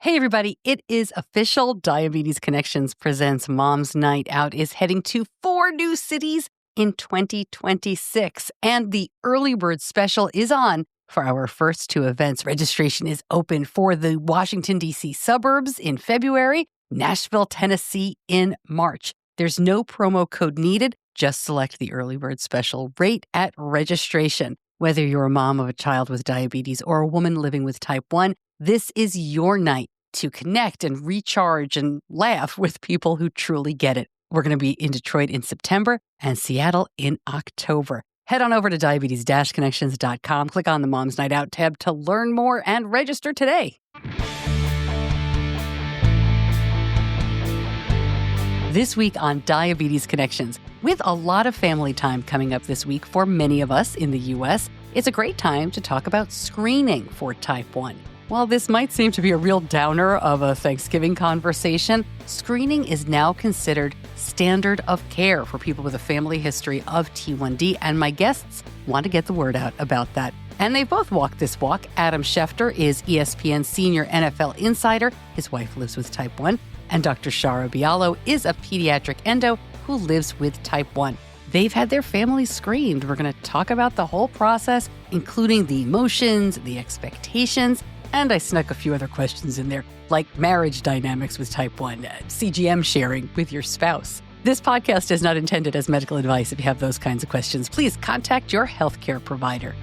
Hey, everybody, it is official. Diabetes Connections presents Mom's Night Out is heading to 4 new cities in 2026. And the early bird special is on for our first 2 events. Registration is open for the Washington, D.C. suburbs in February, Nashville, Tennessee in March. There's no promo code needed. Just select the early bird special rate at registration. Whether you're a mom of a child with diabetes or a woman living with type 1, this is your night to connect and recharge and laugh with people who truly get it. We're going to be in Detroit in September and Seattle in October. Head on over to diabetes-connections.com. Click on the Mom's Night Out tab to learn more and register today. This week on Diabetes Connections, with a lot of family time coming up this week for many of us in the U.S., it's a great time to talk about screening for type 1. While this might seem to be a real downer of a Thanksgiving conversation, screening is now considered standard of care for people with a family history of T1D, and my guests want to get the word out about that. And they both walk this walk. Adam Schefter is ESPN Senior NFL Insider. His wife lives with type 1. And Dr. Shara Bialo is a pediatric endo who lives with type 1. They've had their families screened. We're going to talk about the whole process, including the emotions, the expectations, and I snuck a few other questions in there, like marriage dynamics with type 1, CGM sharing with your spouse. This podcast is not intended as medical advice. If you have those kinds of questions, please contact your healthcare provider.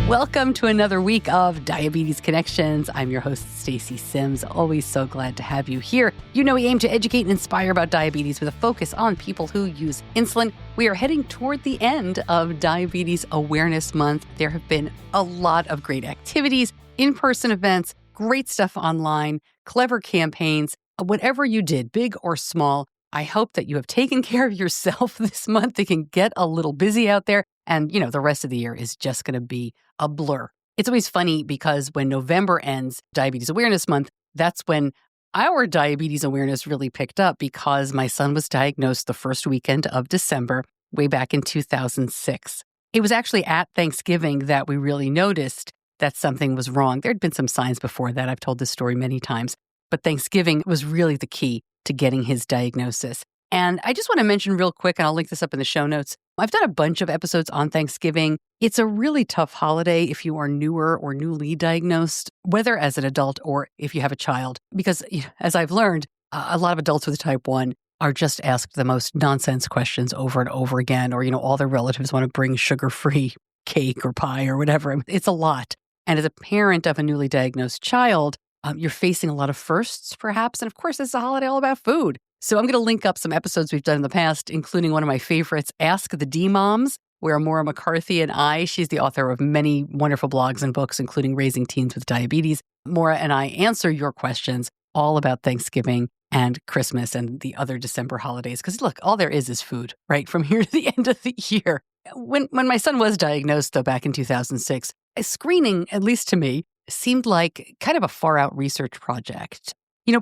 Welcome to another week of Diabetes Connections. I'm your host, Stacey Sims. Always so glad to have you here. You know, we aim to educate and inspire about diabetes with a focus on people who use insulin. We are heading toward the end of Diabetes Awareness Month. There have been a lot of great activities, in-person events, great stuff online, clever campaigns. Whatever you did, big or small, I hope that you have taken care of yourself this month. It can get a little busy out there. And, you know, the rest of the year is just going to be a blur. It's always funny because when November ends, Diabetes Awareness Month, that's when our diabetes awareness really picked up because my son was diagnosed the first weekend of December, way back in 2006. It was actually at Thanksgiving that we really noticed that something was wrong. There had been some signs before that. I've told this story many times. But Thanksgiving was really the key to getting his diagnosis. And I just want to mention real quick, and I'll link this up in the show notes, I've done a bunch of episodes on Thanksgiving. It's a really tough holiday if you are newer or newly diagnosed, whether as an adult or if you have a child. Because as I've learned, a lot of adults with type 1 are just asked the most nonsense questions over and over again. Or, all their relatives want to bring sugar-free cake or pie or whatever. It's a lot. And as a parent of a newly diagnosed child, you're facing a lot of firsts, perhaps. And of course, it's a holiday all about food. So I'm going to link up some episodes we've done in the past, including one of my favorites, Ask the D-Moms, where Maura McCarthy and she's the author of many wonderful blogs and books, including Raising Teens with Diabetes. Maura and I answer your questions all about Thanksgiving and Christmas and the other December holidays. Because look, all there is food, right? From here to the end of the year. When my son was diagnosed, though, back in 2006, screening, at least to me, seemed like kind of a far-out research project.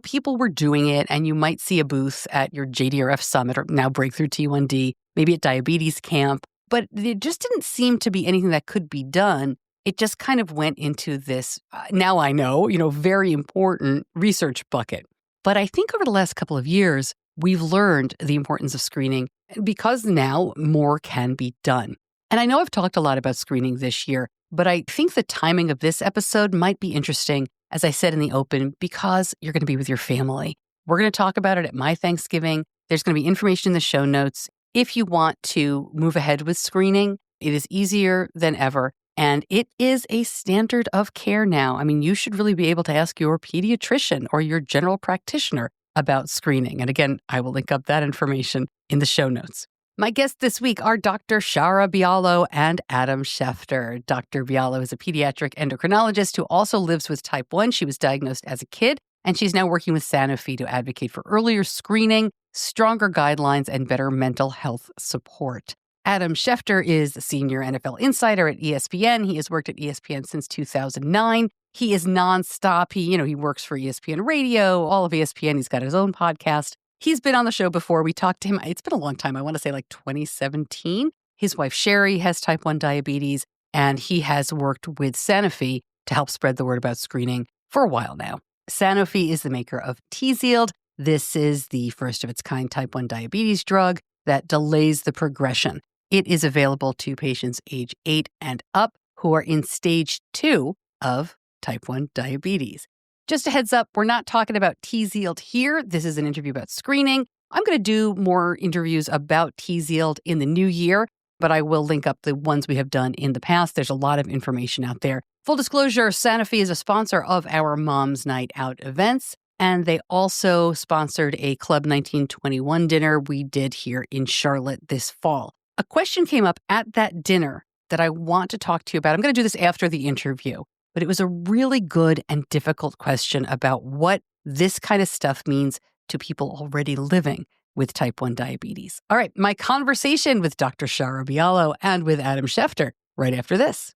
People were doing it, and you might see a booth at your JDRF Summit, or now Breakthrough T1D, maybe at Diabetes Camp, but there just didn't seem to be anything that could be done. It just kind of went into this, now I know, very important research bucket. But I think over the last couple of years, we've learned the importance of screening because now more can be done. And I know I've talked a lot about screening this year, but I think the timing of this episode might be interesting, as I said in the open, because you're going to be with your family. We're going to talk about it at my Thanksgiving. There's going to be information in the show notes. If you want to move ahead with screening, it is easier than ever. And it is a standard of care now. I mean, you should really be able to ask your pediatrician or your general practitioner about screening. And again, I will link up that information in the show notes. My guests this week are Dr. Shara Bialo and Adam Schefter. Dr. Bialo is a pediatric endocrinologist who also lives with type 1. She was diagnosed as a kid, and she's now working with Sanofi to advocate for earlier screening, stronger guidelines, and better mental health support. Adam Schefter is a senior NFL insider at ESPN. He has worked at ESPN since 2009. He is nonstop. He works for ESPN Radio, all of ESPN. He's got his own podcast. He's been on the show before. We talked to him. It's been a long time. I want to say like 2017. His wife, Sherry, has type 1 diabetes, and he has worked with Sanofi to help spread the word about screening for a while now. Sanofi is the maker of TZIELD. This is the first of its kind type 1 diabetes drug that delays the progression. It is available to patients age 8 and up who are in stage 2 of type 1 diabetes. Just a heads up, we're not talking about TZIELD here. This is an interview about screening. I'm going to do more interviews about TZIELD in the new year, but I will link up the ones we have done in the past. There's a lot of information out there. Full disclosure, Sanofi is a sponsor of our Mom's Night Out events, and they also sponsored a Club 1921 dinner we did here in Charlotte this fall. A question came up at that dinner that I want to talk to you about. I'm going to do this after the interview, but it was a really good and difficult question about what this kind of stuff means to people already living with type 1 diabetes. All right, my conversation with Dr. Shara Bialo and with Adam Schefter right after this.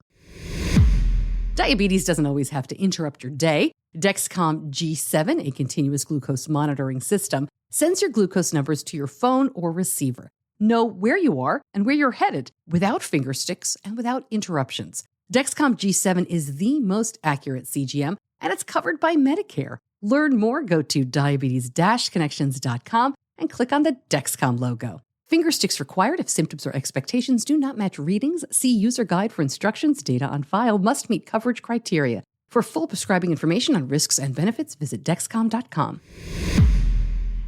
Diabetes doesn't always have to interrupt your day. Dexcom G7, a continuous glucose monitoring system, sends your glucose numbers to your phone or receiver. Know where you are and where you're headed without finger sticks and without interruptions. Dexcom G7 is the most accurate CGM, and it's covered by Medicare. Learn more, go to diabetes-connections.com and click on the Dexcom logo. Finger sticks required if symptoms or expectations do not match readings. See user guide for instructions. Data on file must meet coverage criteria. For full prescribing information on risks and benefits, visit Dexcom.com.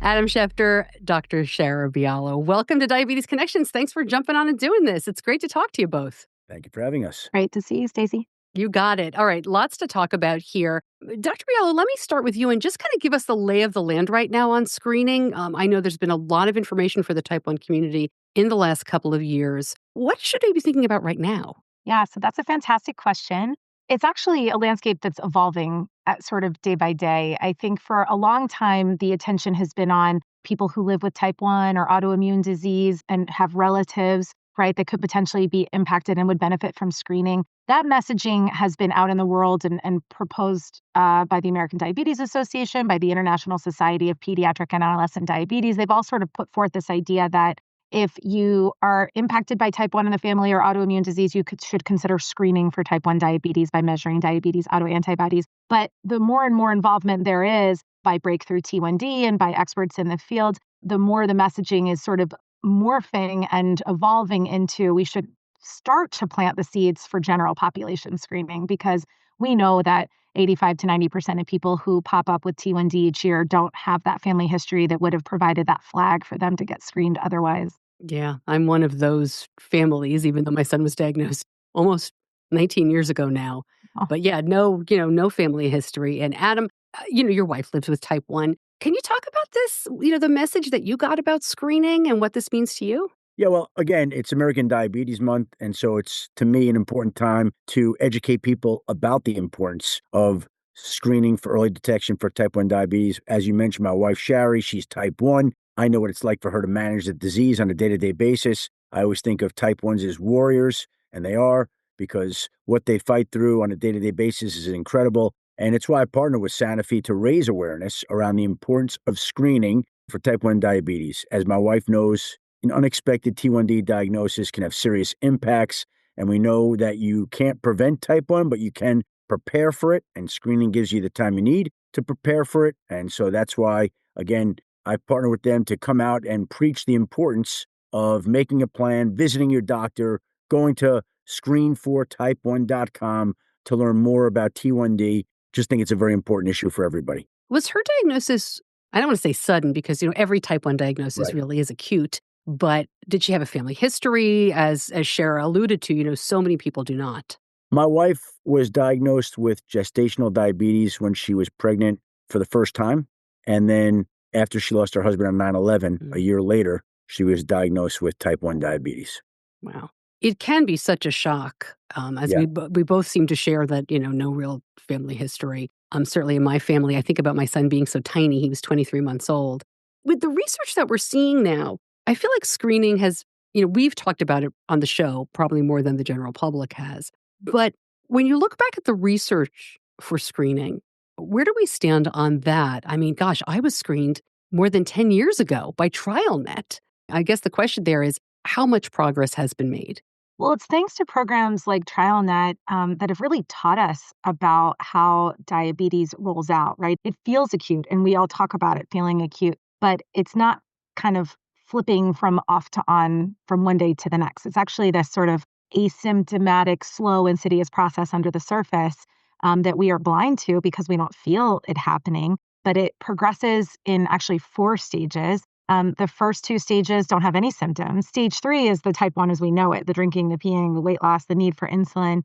Adam Schefter, Dr. Shara Bialo, welcome to Diabetes Connections. Thanks for jumping on and doing this. It's great to talk to you both. Thank you for having us. Great to see you, Stacey. You got it. All right, lots to talk about here. Dr. Bialo, let me start with you and just kind of give us the lay of the land right now on screening. I know there's been a lot of information for the type 1 community in the last couple of years. What should they be thinking about right now? Yeah, so that's a fantastic question. It's actually a landscape that's evolving at sort of day by day. I think for a long time, the attention has been on people who live with type 1 or autoimmune disease and have relatives, right, that could potentially be impacted and would benefit from screening. That messaging has been out in the world and proposed by the American Diabetes Association, by the International Society of Pediatric and Adolescent Diabetes. They've all sort of put forth this idea that if you are impacted by type 1 in the family or autoimmune disease, you should consider screening for type 1 diabetes by measuring diabetes autoantibodies. But the more and more involvement there is by breakthrough T1D and by experts in the field, the more the messaging is sort of morphing and evolving into we should start to plant the seeds for general population screening, because we know that 85 to 90% of people who pop up with T1D each year don't have that family history that would have provided that flag for them to get screened otherwise. Yeah, I'm one of those families, even though my son was diagnosed almost 19 years ago now. Oh. But yeah, no family history. And Adam, your wife lives with type 1. Can you talk about this, the message that you got about screening and what this means to you? Yeah, well, again, it's American Diabetes Month, and so it's, to me, an important time to educate people about the importance of screening for early detection for type 1 diabetes. As you mentioned, my wife, Shari, she's type 1. I know what it's like for her to manage the disease on a day-to-day basis. I always think of type 1s as warriors, and they are, because what they fight through on a day-to-day basis is incredible. And it's why I partner with Sanofi to raise awareness around the importance of screening for type 1 diabetes. As my wife knows, an unexpected T1D diagnosis can have serious impacts, and we know that you can't prevent type 1, but you can prepare for it, and screening gives you the time you need to prepare for it. And so that's why, again, I partner with them to come out and preach the importance of making a plan, visiting your doctor, going to screenfortype1.com to learn more about T1D. Just think it's a very important issue for everybody. Was her diagnosis, I don't want to say sudden, because every type 1 diagnosis really is acute, but did she have a family history? As Shara alluded to, so many people do not. My wife was diagnosed with gestational diabetes when she was pregnant for the first time. And then after she lost her husband on 9/11, a year later, she was diagnosed with type 1 diabetes. Wow. It can be such a shock, we both seem to share that, no real family history. Certainly in my family, I think about my son being so tiny. He was 23 months old. With the research that we're seeing now, I feel like screening has, we've talked about it on the show probably more than the general public has. But when you look back at the research for screening, where do we stand on that? I mean, gosh, I was screened more than 10 years ago by TrialNet. I guess the question there is, how much progress has been made? Well, it's thanks to programs like TrialNet that have really taught us about how diabetes rolls out, right? It feels acute, and we all talk about it feeling acute, but it's not kind of flipping from off to on from one day to the next. It's actually this sort of asymptomatic, slow, insidious process under the surface that we are blind to because we don't feel it happening. But it progresses in actually 4 stages. The first 2 stages don't have any symptoms. Stage 3 is the type 1 as we know it, the drinking, the peeing, the weight loss, the need for insulin.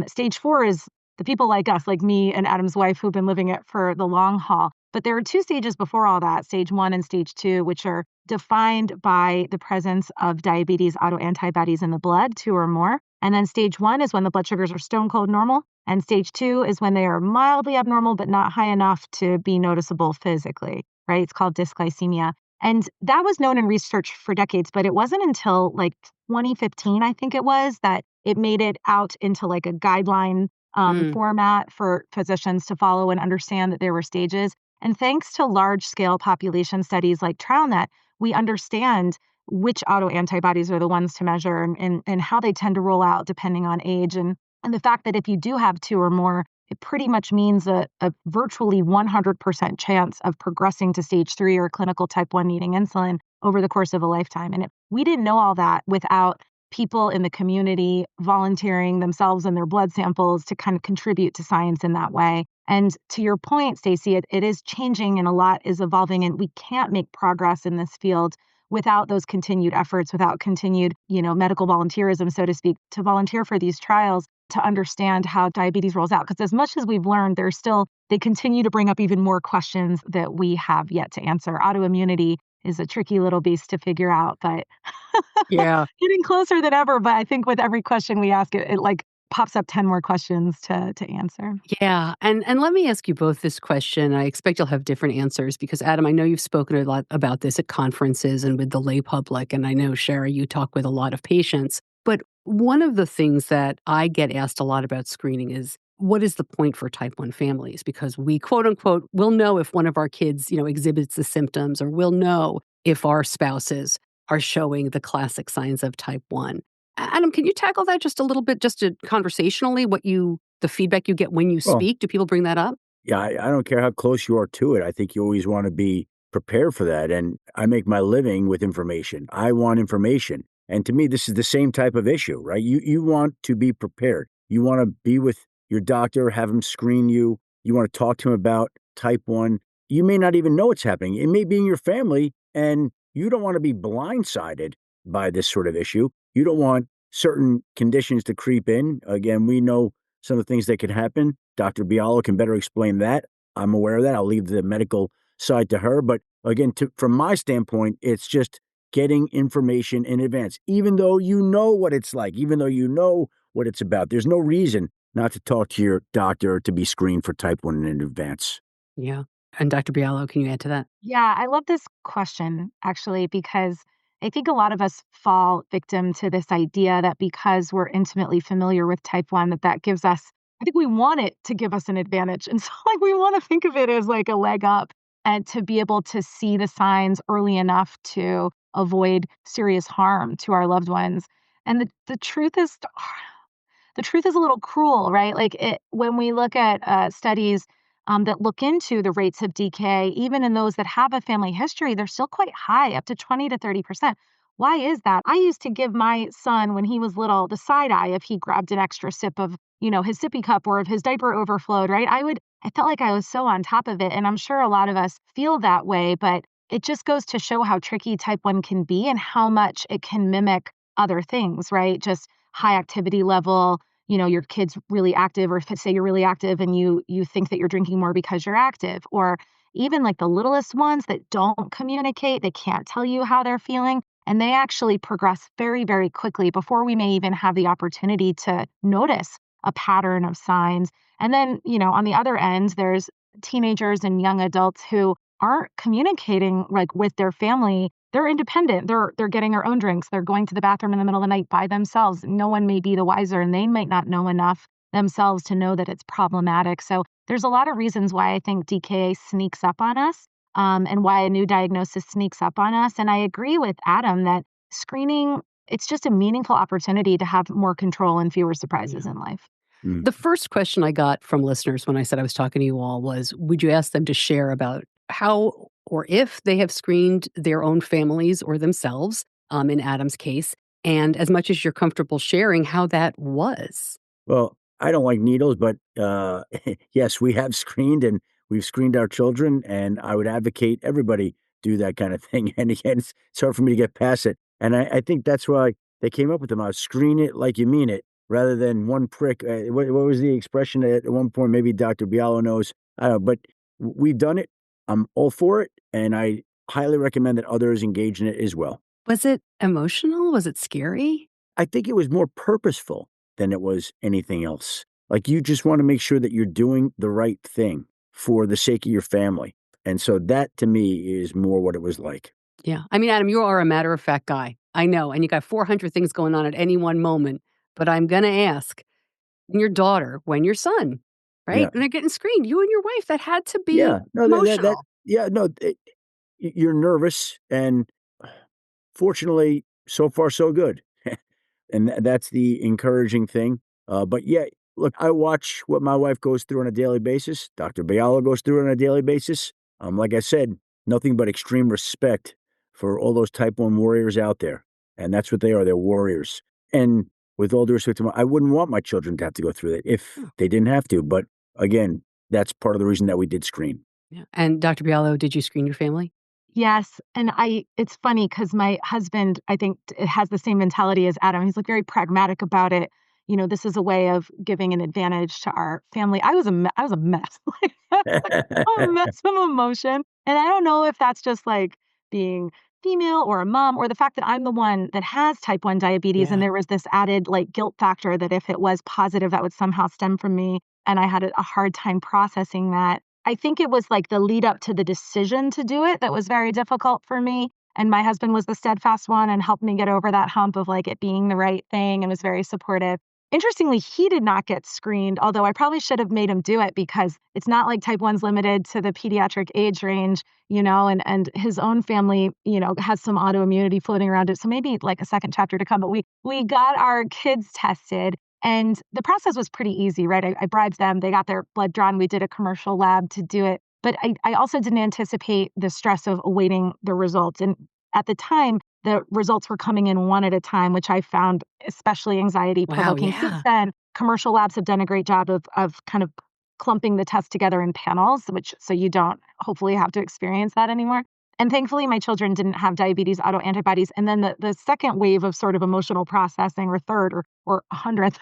Stage 4 is the people like us, like me and Adam's wife, who've been living it for the long haul. But there are 2 stages before all that, stage 1 and stage 2, which are defined by the presence of diabetes autoantibodies in the blood, 2 or more. And then stage 1 is when the blood sugars are stone cold normal. And stage 2 is when they are mildly abnormal, but not high enough to be noticeable physically, right? It's called dysglycemia. And that was known in research for decades, but it wasn't until like 2015, I think it was, that it made it out into like a guideline format for physicians to follow and understand that there were stages. And thanks to large scale population studies like TrialNet, we understand which autoantibodies are the ones to measure and how they tend to roll out depending on age. And the fact that if you do have 2 or more, it pretty much means a virtually 100% chance of progressing to stage 3 or clinical type 1 needing insulin over the course of a lifetime. And we didn't know all that without people in the community volunteering themselves and their blood samples to kind of contribute to science in that way. And to your point, Stacey, it is changing and a lot is evolving, and we can't make progress in this field without those continued efforts, without continued, medical volunteerism, so to speak, to volunteer for these trials to understand how diabetes rolls out. Because as much as we've learned, they continue to bring up even more questions that we have yet to answer. Autoimmunity is a tricky little beast to figure out, but Yeah. getting closer than ever. But I think with every question we ask, it like pops up 10 more questions to answer. Yeah. And let me ask you both this question. I expect you'll have different answers because, Adam, I know you've spoken a lot about this at conferences and with the lay public. And I know, Shara, you talk with a lot of patients. But one of the things that I get asked a lot about screening is, what is the point for type 1 families? Because we, quote unquote, will know if one of our kids, exhibits the symptoms, or we'll know if our spouses are showing the classic signs of type 1. Adam, can you tackle that just a little bit, just conversationally, the feedback you get when you Well, speak? Do people bring that up? yeah, I don't care how close you are to it. I think you always want to be prepared for that. And I make my living with information. I want information. And to me, this is the same type of issue, right? You want to be prepared. You want to be with your doctor, have him screen you. You want to talk to him about type 1. You may not even know it's happening. It may be in your family, and you don't want to be blindsided by this sort of issue. You don't want certain conditions to creep in. Again, we know some of the things that could happen. Dr. Bialo can better explain that. I'm aware of that. I'll leave the medical side to her. But again, from my standpoint, it's just getting information in advance, even though you know what it's like, even though you know what it's about. There's no reason not to talk to your doctor to be screened for type 1 in advance. Yeah. And Dr. Bialo, can you add to that? Yeah, I love this question actually, because I think a lot of us fall victim to this idea that because we're intimately familiar with type 1, that gives us, I think we want it to give us an advantage. And so like we want to think of it as like a leg up and to be able to see the signs early enough to avoid serious harm to our loved ones. And the truth is a little cruel, right? Like when we look at studies that look into the rates of decay, even in those that have a family history, they're still quite high, up to 20 to 30%. Why is that? I used to give my son, when he was little, the side eye if he grabbed an extra sip of, his sippy cup or if his diaper overflowed, right? I felt like I was so on top of it. And I'm sure a lot of us feel that way, but it just goes to show how tricky type 1 can be and how much it can mimic other things, right? Just high activity level, your kid's really active, or say you're really active and you think that you're drinking more because you're active, or even like the littlest ones that don't communicate, they can't tell you how they're feeling, and they actually progress very, very quickly before we may even have the opportunity to notice a pattern of signs. And then, on the other end, there's teenagers and young adults who aren't communicating like with their family. They're independent. They're getting their own drinks. They're going to the bathroom in the middle of the night by themselves. No one may be the wiser, and they might not know enough themselves to know that it's problematic. So there's a lot of reasons why I think DKA sneaks up on us, and why a new diagnosis sneaks up on us. And I agree with Adam that screening it's just a meaningful opportunity to have more control and fewer surprises in life. The first question I got from listeners when I said I was talking to you all was, would you ask them to share about how or if they have screened their own families or themselves, in Adam's case, and as much as you're comfortable sharing, how that was? Well, I don't like needles, but yes, we have screened and we've screened our children, and I would advocate everybody do that kind of thing. And again, it's hard for me to get past it. And I think that's why they came up with them. Screen it like you mean it, rather than one prick. What was the expression at one point? Maybe Dr. Bialo knows. I don't know, but we've done it. I'm all for it, and I highly recommend that others engage in it as well. Was it emotional? Was it scary? I think it was more purposeful than it was anything else. Like, you just want to make sure that you're doing the right thing for the sake of your family. And so that, to me, is more what it was like. Yeah. I mean, Adam, you are a matter-of-fact guy. I know. And you got 400 things going on at any one moment. But I'm going to ask, when your daughter, when your son, right? Yeah. When they're getting screened, you and your wife, that had to be emotional. emotional. You're nervous. And fortunately, so far, so good. And that's the encouraging thing. But yeah, look, I watch what my wife goes through on a daily basis. Dr. Bialo goes through on a daily basis. Like I said, nothing but extreme respect for all those type 1 warriors out there. And that's what they are. They're warriors. And with all due respect to I wouldn't want my children to have to go through that if they didn't have to. But again, that's part of the reason that we did screen. Yeah. And Dr. Bialo, did you screen your family? Yes. And it's funny because my husband, I think, has the same mentality as Adam. He's like very pragmatic about it. This is a way of giving an advantage to our family. I was a mess. A mess of emotion. And I don't know if that's just like being female or a mom, or the fact that I'm the one that has type 1 diabetes. Yeah. And there was this added like guilt factor that if it was positive, that would somehow stem from me. And I had a hard time processing that. I think it was like the lead up to the decision to do it that was very difficult for me. And my husband was the steadfast one and helped me get over that hump of like it being the right thing and was very supportive. Interestingly, he did not get screened, although I probably should have made him do it because it's not like type 1's limited to the pediatric age range, and his own family, has some autoimmunity floating around it. So maybe like a second chapter to come. But we got our kids tested. And the process was pretty easy, right? I bribed them. They got their blood drawn. We did a commercial lab to do it. But I also didn't anticipate the stress of awaiting the results. And at the time, the results were coming in one at a time, which I found especially anxiety-provoking. Wow, yeah. Since then, commercial labs have done a great job of kind of clumping the tests together in panels, so you don't hopefully have to experience that anymore. And thankfully, my children didn't have diabetes autoantibodies. And then the second wave of sort of emotional processing, or third or 100th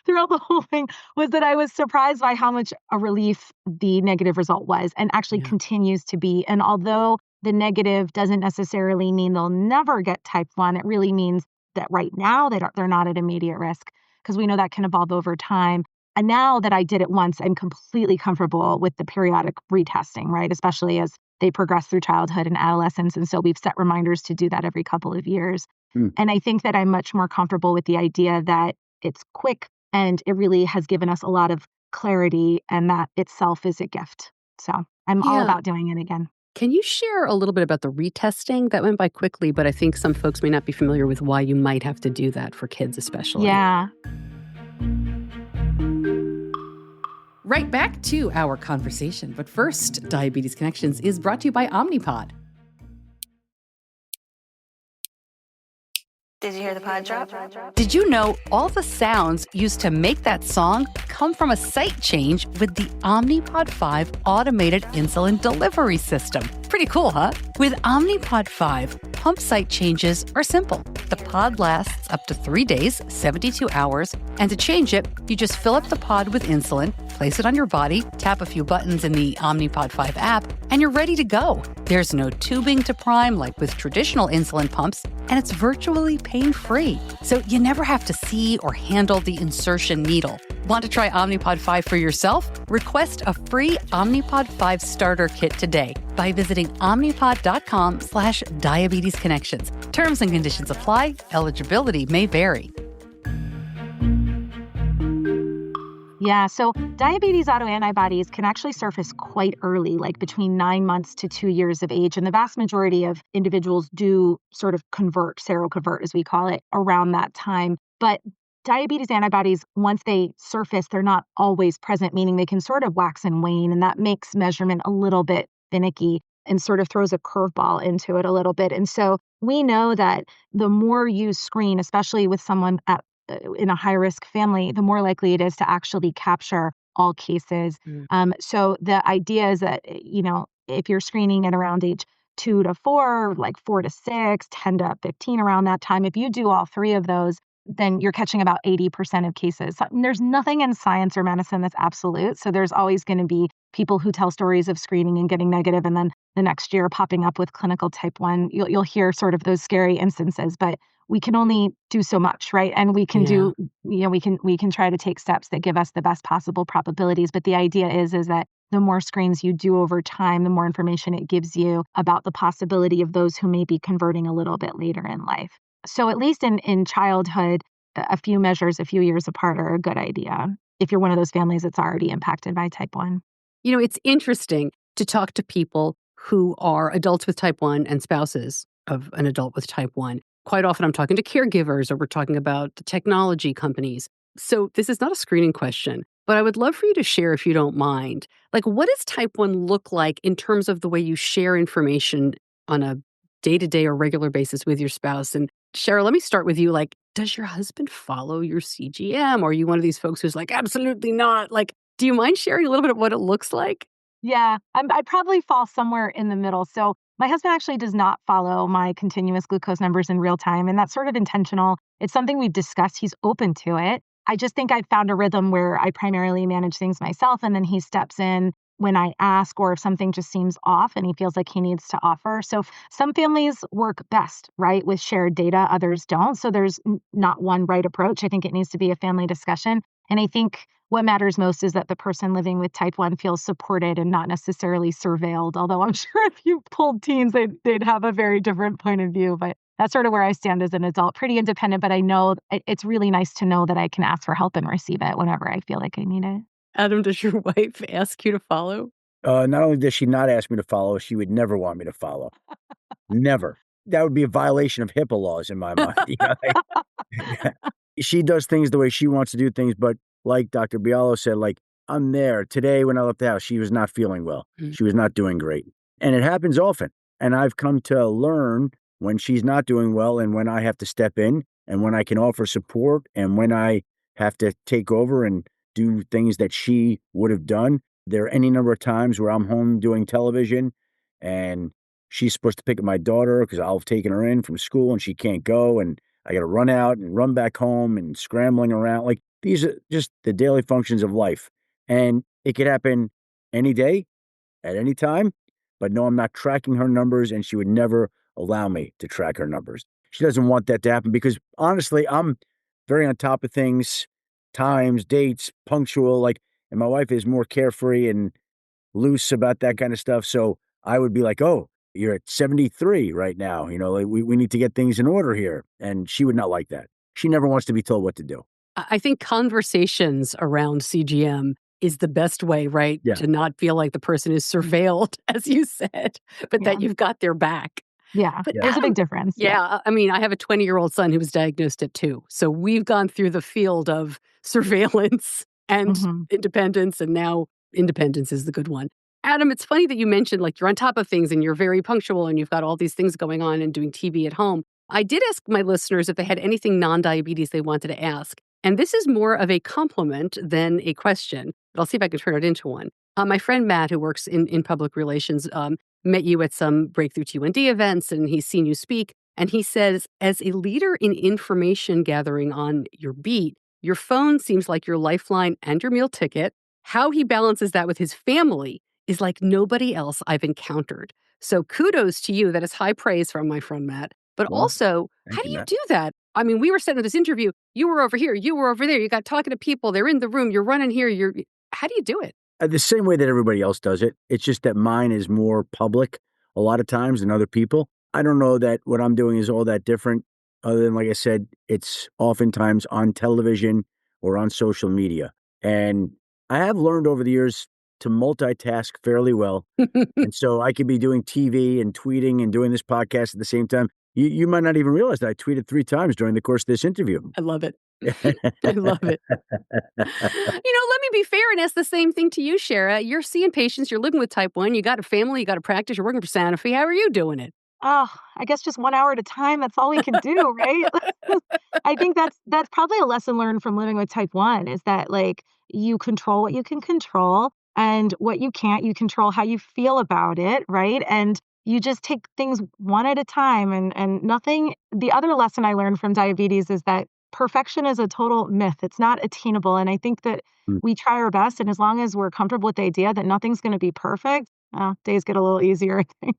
throughout the whole thing, was that I was surprised by how much a relief the negative result was, and actually continues to be. And although the negative doesn't necessarily mean they'll never get type 1, it really means that right now they're not at immediate risk, because we know that can evolve over time. And now that I did it once, I'm completely comfortable with the periodic retesting, right? Especially as they progress through childhood and adolescence. And so we've set reminders to do that every couple of years. And I think that I'm much more comfortable with the idea that it's quick and it really has given us a lot of clarity, and that itself is a gift. So I'm all about doing it again. Can you share a little bit about the retesting? That went by quickly, but I think some folks may not be familiar with why you might have to do that for kids especially. Yeah. Right back to our conversation. But first, Diabetes Connections is brought to you by Omnipod. Did you hear the pod drop? Did you know all the sounds used to make that song come from a site change with the Omnipod 5 automated insulin delivery system? Pretty cool, huh? With Omnipod 5, pump site changes are simple. The pod lasts up to 3 days, 72 hours, and to change it, you just fill up the pod with insulin, place it on your body, tap a few buttons in the Omnipod 5 app, and you're ready to go. There's no tubing to prime like with traditional insulin pumps, and it's virtually pain-free. So you never have to see or handle the insertion needle. Want to try Omnipod 5 for yourself? Request a free Omnipod 5 starter kit today by visiting omnipod.com/diabetesconnections. Terms and conditions apply. Eligibility may vary. Yeah, so diabetes autoantibodies can actually surface quite early, like between 9 months to 2 years of age. And the vast majority of individuals do sort of convert, seroconvert, as we call it, around that time. But diabetes antibodies, once they surface, they're not always present, meaning they can sort of wax and wane. And that makes measurement a little bit finicky and sort of throws a curveball into it a little bit. And so we know that the more you screen, especially with someone in a high risk family, the more likely it is to actually capture all cases. Mm. So the idea is that, if you're screening at around age 2 to 4, like 4 to 6, 10 to 15, around that time, if you do all three of those, then you're catching about 80% of cases. So there's nothing in science or medicine that's absolute. So there's always going to be people who tell stories of screening and getting negative, and then the next year popping up with clinical type 1. You'll hear sort of those scary instances, but we can only do so much, right? And we can Yeah. we can try to take steps that give us the best possible probabilities. But the idea is that the more screens you do over time, the more information it gives you about the possibility of those who may be converting a little bit later in life. So at least in childhood, a few measures a few years apart are a good idea if you're one of those families that's already impacted by type 1. It's interesting to talk to people who are adults with type 1 and spouses of an adult with type 1. Quite often I'm talking to caregivers, or we're talking about the technology companies. So this is not a screening question, but I would love for you to share, if you don't mind, like, what does type 1 look like in terms of the way you share information on a day-to-day or regular basis with your spouse? And Shara, let me start with you. Like, does your husband follow your CGM? Or are you one of these folks who's like, absolutely not? Like, do you mind sharing a little bit of what it looks like? Yeah, I probably fall somewhere in the middle. So my husband actually does not follow my continuous glucose numbers in real time, and that's sort of intentional. It's something we've discussed. He's open to it. I just think I've found a rhythm where I primarily manage things myself, and then he steps in when I ask, or if something just seems off and he feels like he needs to offer. So some families work best, right, with shared data, others don't. So there's not one right approach. I think it needs to be a family discussion. And I think what matters most is that the person living with type 1 feels supported and not necessarily surveilled. Although I'm sure if you pulled teens, they'd have a very different point of view. But that's sort of where I stand as an adult, pretty independent. But I know it's really nice to know that I can ask for help and receive it whenever I feel like I need it. Adam, does your wife ask you to follow? Not only does she not ask me to follow, she would never want me to follow. Never. That would be a violation of HIPAA laws in my mind. She does things the way she wants to do things, but like Dr. Bialo said, like, I'm there. Today when I left the house, she was not feeling well. Mm. She was not doing great. And it happens often. And I've come to learn when she's not doing well, and when I have to step in, and when I can offer support, and when I have to take over and do things that she would have done. There are any number of times where I'm home doing television and she's supposed to pick up my daughter because I'll have taken her in from school and she can't go. And I got to run out and run back home and scrambling around. Like, these are just the daily functions of life. And it could happen any day, at any time. But no, I'm not tracking her numbers, and she would never allow me to track her numbers. She doesn't want that to happen because, honestly, I'm very on top of things, times, dates, punctual. Like, and my wife is more carefree and loose about that kind of stuff. So I would be like, oh, you're at 73 right now. Like, we need to get things in order here. And she would not like that. She never wants to be told what to do. I think conversations around CGM is the best way, right? Yeah. To not feel like the person is surveilled, as you said, but that you've got their back. Yeah, But there's a Adam, big difference. yeah, I mean, I have a 20-year-old son who was diagnosed at 2. So we've gone through the field of surveillance and independence, and now independence is the good one. Adam, it's funny that you mentioned, like, you're on top of things and you're very punctual and you've got all these things going on and doing TV at home. I did ask my listeners if they had anything non-diabetes they wanted to ask. And this is more of a compliment than a question, but I'll see if I can turn it into one. My friend Matt, who works in public relations, met you at some Breakthrough T1D events, and he's seen you speak. And he says, as a leader in information gathering on your beat, your phone seems like your lifeline and your meal ticket. How he balances that with his family is like nobody else I've encountered. So kudos to you. That is high praise from my friend Matt. But Well, also, how do you do that? I mean, we were sitting at this interview. You were over here. You were over there. You got talking to people. They're in the room. You're running here. How do you do it? The same way that everybody else does it. It's just that mine is more public a lot of times than other people. I don't know that what I'm doing is all that different, other than, like I said, it's oftentimes on television or on social media. And I have learned over the years to multitask fairly well. And so I could be doing TV and tweeting and doing this podcast at the same time. You might not even realize that I tweeted 3 times during the course of this interview. I love it. I love it. Let me be fair and ask the same thing to you, Shara. You're seeing patients, you're living with type 1, you got a family, you got to practice, you're working for Sanofi. How are you doing it? Oh, I guess just 1 hour at a time, that's all we can do, right? I think that's probably a lesson learned from living with type 1 is that, like, you control what you can control, and what you can't, you control how you feel about it, right? And you just take things one at a time and nothing. The other lesson I learned from diabetes is that perfection is a total myth. It's not attainable. And I think that Mm. we try our best, and as long as we're comfortable with the idea that nothing's going to be perfect, days get a little easier, I think.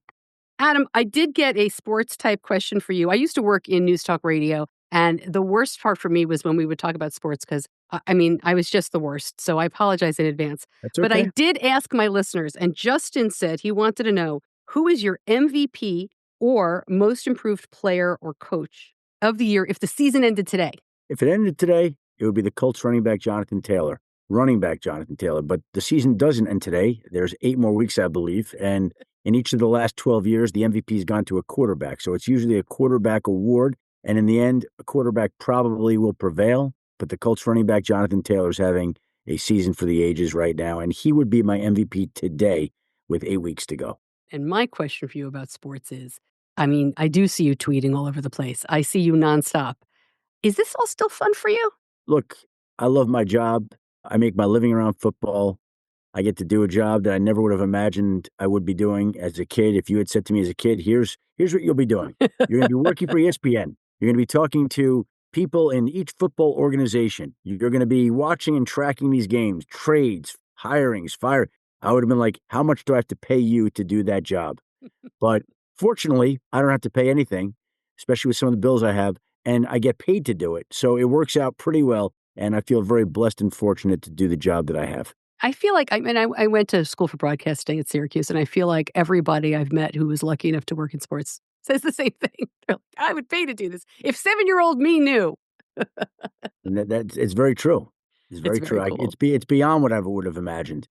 Adam, I did get a sports type question for you. I used to work in news talk radio, and the worst part for me was when we would talk about sports because, I was just the worst. So I apologize in advance. That's But I okay. did ask my listeners, and Justin said he wanted to know who is your MVP or most improved player or coach of the year if the season ended today? If it ended today, it would be the Colts running back Jonathan Taylor. But the season doesn't end today. There's 8 more weeks, I believe. And in each of the last 12 years, the MVP has gone to a quarterback. So it's usually a quarterback award. And in the end, a quarterback probably will prevail. But the Colts running back Jonathan Taylor is having a season for the ages right now. And he would be my MVP today with 8 weeks to go. And my question for you about sports is, I do see you tweeting all over the place. I see you nonstop. Is this all still fun for you? Look, I love my job. I make my living around football. I get to do a job that I never would have imagined I would be doing as a kid. If you had said to me as a kid, here's what you'll be doing. You're going to be working for ESPN. You're going to be talking to people in each football organization. You're going to be watching and tracking these games, trades, hirings, fire. I would have been like, how much do I have to pay you to do that job? But fortunately, I don't have to pay anything, especially with some of the bills I have, and I get paid to do it. So it works out pretty well. And I feel very blessed and fortunate to do the job that I have. I feel like, I went to school for broadcasting at Syracuse, and I feel like everybody I've met who was lucky enough to work in sports says the same thing. They're like, I would pay to do this. If 7-year-old me knew. And it's very true. It's very true. Cool. It's beyond what I would have imagined.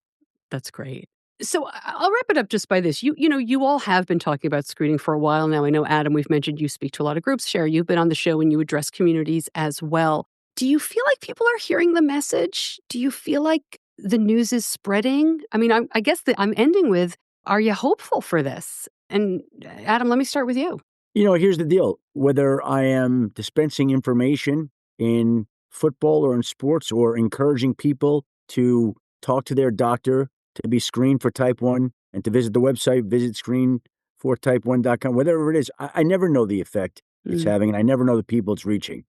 That's great. So I'll wrap it up just by this. You all have been talking about screening for a while now. I know, Adam, we've mentioned you speak to a lot of groups. Shara, you've been on the show and you address communities as well. Do you feel like people are hearing the message? Do you feel like the news is spreading? I guess that I'm ending with, are you hopeful for this? And Adam, let me start with you. Here's the deal. Whether I am dispensing information in football or in sports or encouraging people to talk to their doctor, to be screened for type 1 and to visit the website, visit screenfortype1.com, whatever it is, I never know the effect it's having, and I never know the people it's reaching.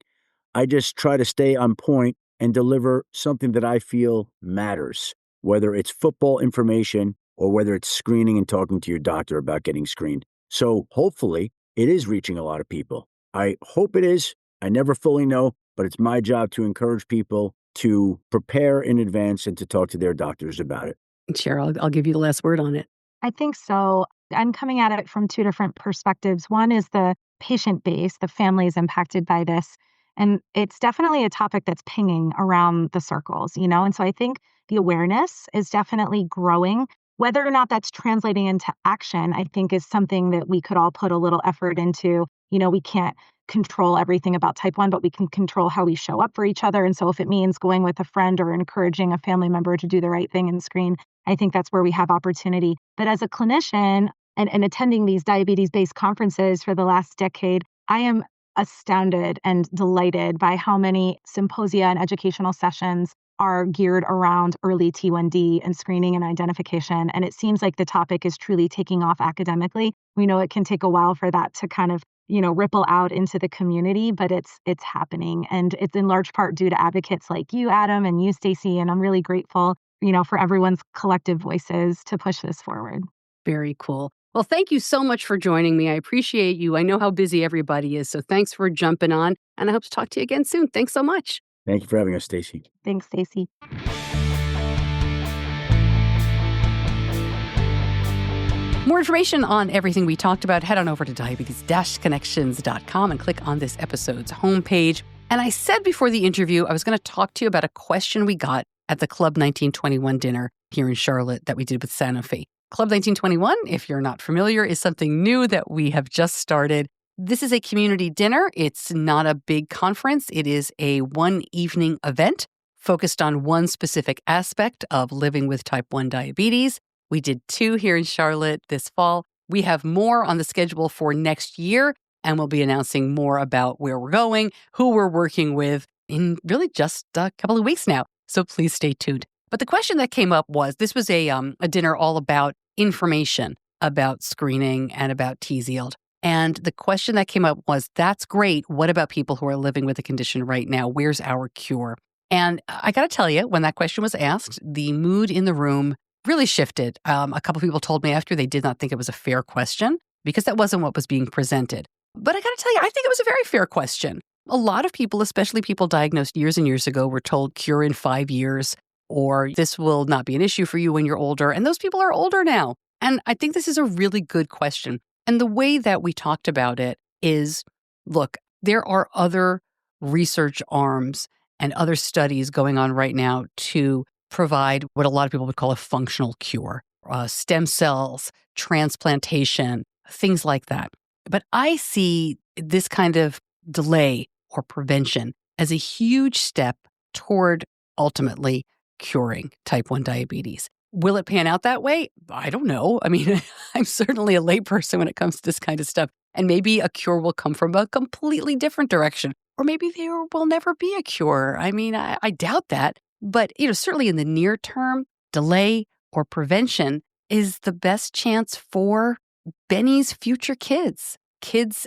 I just try to stay on point and deliver something that I feel matters, whether it's football information or whether it's screening and talking to your doctor about getting screened. So hopefully it is reaching a lot of people. I hope it is. I never fully know, but it's my job to encourage people to prepare in advance and to talk to their doctors about it. Shara, I'll give you the last word on it. I think so. I'm coming at it from 2 different perspectives. One is the patient base, the families impacted by this. And it's definitely a topic that's pinging around the circles, And so I think the awareness is definitely growing. Whether or not that's translating into action, I think is something that we could all put a little effort into. We can't control everything about type 1, but we can control how we show up for each other. And so if it means going with a friend or encouraging a family member to do the right thing and screen, I think that's where we have opportunity. But as a clinician and attending these diabetes-based conferences for the last decade, I am astounded and delighted by how many symposia and educational sessions are geared around early T1D and screening and identification. And it seems like the topic is truly taking off academically. We know it can take a while for that to kind of, ripple out into the community, but it's happening. And it's in large part due to advocates like you, Adam, and you, Stacey. And I'm really grateful, for everyone's collective voices to push this forward. Very cool. Well, thank you so much for joining me. I appreciate you. I know how busy everybody is, so thanks for jumping on, and I hope to talk to you again soon. Thanks so much. Thank you for having us, Stacey. Thanks, Stacey. More information on everything we talked about, head on over to diabetes-connections.com and click on this episode's homepage. And I said before the interview, I was going to talk to you about a question we got at the Club 1921 dinner here in Charlotte that we did with Sanofi. Club 1921, if you're not familiar, is something new that we have just started. This is a community dinner. It's not a big conference. It is a one-evening event focused on one specific aspect of living with type 1 diabetes. We did 2 here in Charlotte this fall. We have more on the schedule for next year, and we'll be announcing more about where we're going, who we're working with in really just a couple of weeks now. So please stay tuned. But the question that came up was, this was a dinner all about information about screening and about TZIELD. And the question that came up was, that's great. What about people who are living with a condition right now? Where's our cure? And I got to tell you, when that question was asked, the mood in the room really shifted. A couple of people told me after they did not think it was a fair question because that wasn't what was being presented. But I got to tell you, I think it was a very fair question. A lot of people, especially people diagnosed years and years ago, were told cure in 5 years, or this will not be an issue for you when you're older. And those people are older now. And I think this is a really good question. And the way that we talked about it is, look, there are other research arms and other studies going on right now to provide what a lot of people would call a functional cure, stem cells, transplantation, things like that. But I see this kind of delay or prevention as a huge step toward ultimately curing type 1 diabetes. Will it pan out that way? I don't know. I mean, I'm certainly a layperson when it comes to this kind of stuff. And maybe a cure will come from a completely different direction. Or maybe there will never be a cure. I mean, I doubt that. But, certainly in the near term, delay or prevention is the best chance for Benny's future kids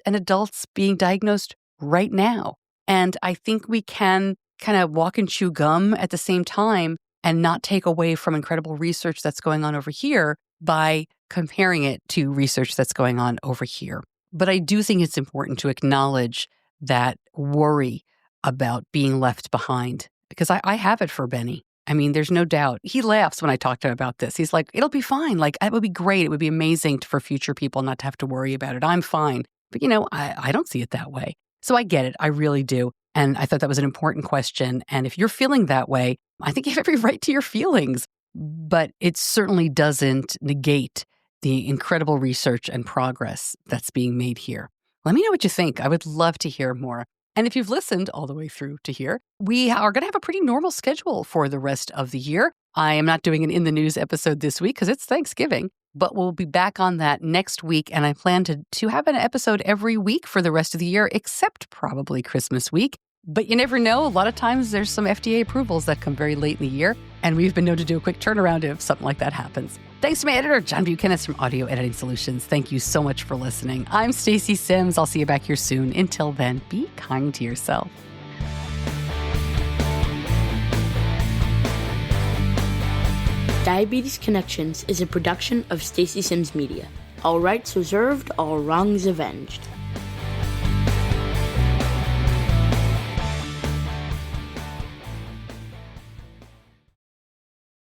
and adults being diagnosed right now. And I think we can kind of walk and chew gum at the same time and not take away from incredible research that's going on over here by comparing it to research that's going on over here. But I do think it's important to acknowledge that worry about being left behind, because I have it for Benny. I mean, there's no doubt. He laughs when I talk to him about this. He's like, it'll be fine. Like, it would be great. It would be amazing for future people not to have to worry about it. I'm fine. But, I don't see it that way. So I get it. I really do. And I thought that was an important question. And if you're feeling that way, I think you have every right to your feelings. But it certainly doesn't negate the incredible research and progress that's being made here. Let me know what you think. I would love to hear more. And if you've listened all the way through to here, we are going to have a pretty normal schedule for the rest of the year. I am not doing an In the News episode this week because it's Thanksgiving, but we'll be back on that next week. And I plan to have an episode every week for the rest of the year, except probably Christmas week. But you never know. A lot of times there's some FDA approvals that come very late in the year, and we've been known to do a quick turnaround if something like that happens. Thanks to my editor, John Buchanan from Audio Editing Solutions. Thank you so much for listening. I'm Stacey Sims. I'll see you back here soon. Until then, be kind to yourself. Diabetes Connections is a production of Stacey Sims Media. All rights reserved, all wrongs avenged.